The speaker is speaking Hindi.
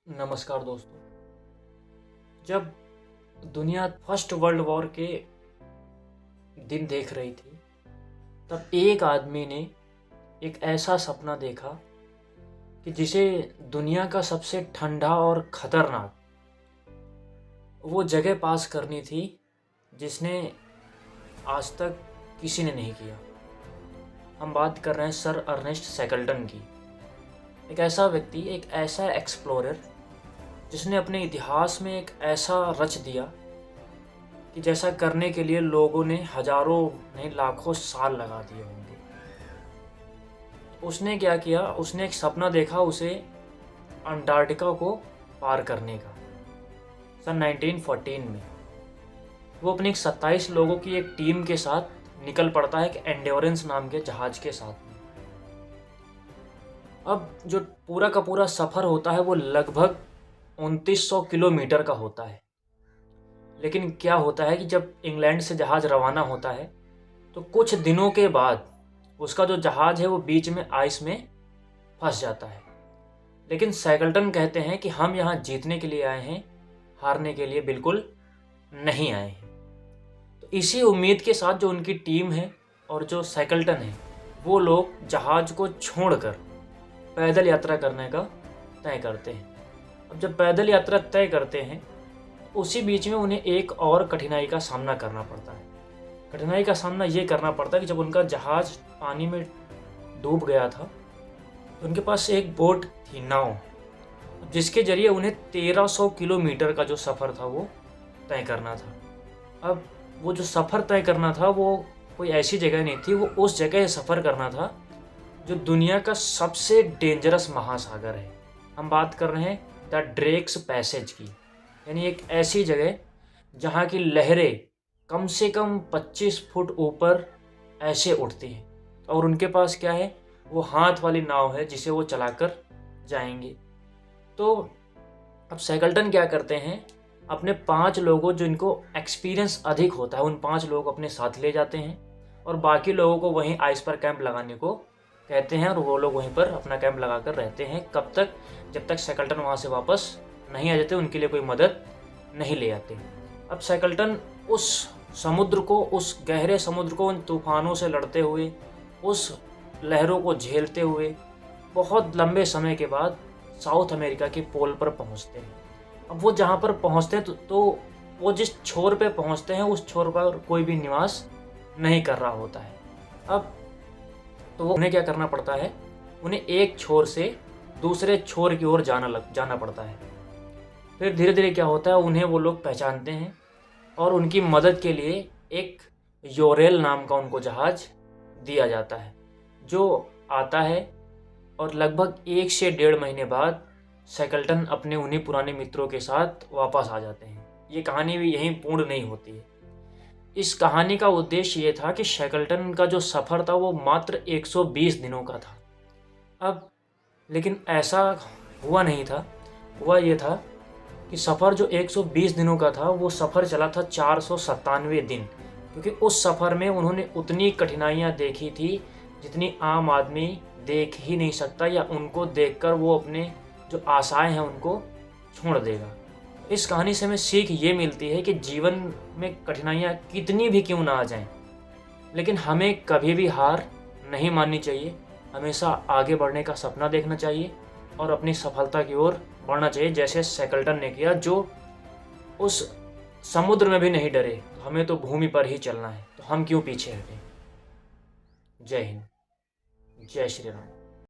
नमस्कार दोस्तों। जब दुनिया फर्स्ट वर्ल्ड वॉर के दिन देख रही थी, तब एक आदमी ने एक ऐसा सपना देखा कि जिसे दुनिया का सबसे ठंडा और ख़तरनाक वो जगह पास करनी थी जिसने आज तक किसी ने नहीं किया। हम बात कर रहे हैं सर अर्नेस्ट शैकल्टन की। एक ऐसा व्यक्ति, एक ऐसा एक्सप्लोरर जिसने अपने इतिहास में एक ऐसा रच दिया कि जैसा करने के लिए लोगों ने हजारों नहीं लाखों साल लगा दिए होंगे। उसने क्या किया, उसने एक सपना देखा उसे अंटार्कटिका को पार करने का। सन 1914 में वो अपने 27 लोगों की एक टीम के साथ निकल पड़ता है, एक एंड्योरेंस नाम के जहाज के साथ में। अब जो पूरा का पूरा सफ़र होता है वो लगभग 2900 किलोमीटर का होता है। लेकिन क्या होता है कि जब इंग्लैंड से जहाज़ रवाना होता है तो कुछ दिनों के बाद उसका जो जहाज़ है वो बीच में आइस में फंस जाता है। लेकिन शैकल्टन कहते हैं कि हम यहाँ जीतने के लिए आए हैं, हारने के लिए बिल्कुल नहीं आए हैं। तो इसी उम्मीद के साथ जो उनकी टीम है और जो शैकल्टन है, वो लोग जहाज़ को छोड़कर पैदल यात्रा करने का तय करते हैं। अब जब पैदल यात्रा तय करते हैं, उसी बीच में उन्हें एक और कठिनाई का सामना करना पड़ता है। कठिनाई का सामना ये करना पड़ता है कि जब उनका जहाज़ पानी में डूब गया था तो उनके पास एक बोट थी, नाव, जिसके जरिए उन्हें 1300 किलोमीटर का जो सफ़र था वो तय करना था। अब वो जो सफ़र तय करना था वो कोई ऐसी जगह नहीं थी, वो उस जगह सफ़र करना था जो दुनिया का सबसे डेंजरस महासागर है। हम बात कर रहे हैं द ड्रेक्स पैसेज की, यानी एक ऐसी जगह जहाँ की लहरें कम से कम 25 फुट ऊपर ऐसे उठती हैं और उनके पास क्या है, वो हाथ वाली नाव है जिसे वो चलाकर जाएंगे। तो अब शैकल्टन क्या करते हैं, अपने 5 लोगों जिनको एक्सपीरियंस अधिक होता है, उन 5 लोगों को अपने साथ ले जाते हैं और बाकी लोगों को वहीं आइस पर कैंप लगाने को कहते हैं और वो लोग वहीं पर अपना कैंप लगाकर रहते हैं। कब तक? जब तक शैकल्टन वहाँ से वापस नहीं आ जाते, उनके लिए कोई मदद नहीं ले आते। अब शैकल्टन उस समुद्र को, उस गहरे समुद्र को उन तूफानों से लड़ते हुए, उस लहरों को झेलते हुए बहुत लंबे समय के बाद साउथ अमेरिका के पोल पर पहुँचते हैं। अब वो जहाँ पर पहुँचते हैं तो वो जिस छोर पे पहुँचते हैं उस छोर पर कोई भी निवास नहीं कर रहा होता है। अब तो उन्हें क्या करना पड़ता है, उन्हें एक छोर से दूसरे छोर की ओर जाना पड़ता है। फिर धीरे धीरे क्या होता है, उन्हें वो लोग पहचानते हैं और उनकी मदद के लिए एक योरेल नाम का उनको जहाज़ दिया जाता है जो आता है। और लगभग 1 से 1.5 महीने बाद शैकल्टन अपने उन्हीं पुराने मित्रों के साथ वापस आ जाते हैं। ये कहानी भी यहीं पूर्ण नहीं होती है। इस कहानी का उद्देश्य ये था कि शैकल्टन का जो सफ़र था वो मात्र 120 दिनों का था। अब लेकिन ऐसा हुआ नहीं था। हुआ ये था कि सफ़र जो 120 दिनों का था वो सफ़र चला था 497 दिन, क्योंकि उस सफ़र में उन्होंने उतनी कठिनाइयाँ देखी थी जितनी आम आदमी देख ही नहीं सकता, या उनको देखकर वो अपने जो आशाएं हैं उनको छोड़ देगा। इस कहानी से हमें सीख ये मिलती है कि जीवन में कठिनाइयाँ कितनी भी क्यों ना आ जाएं, लेकिन हमें कभी भी हार नहीं माननी चाहिए। हमेशा आगे बढ़ने का सपना देखना चाहिए और अपनी सफलता की ओर बढ़ना चाहिए, जैसे शैकल्टन ने किया, जो उस समुद्र में भी नहीं डरे। हमें तो भूमि पर ही चलना है, तो हम क्यों पीछे हटें। जय हिंद, जय श्री राम।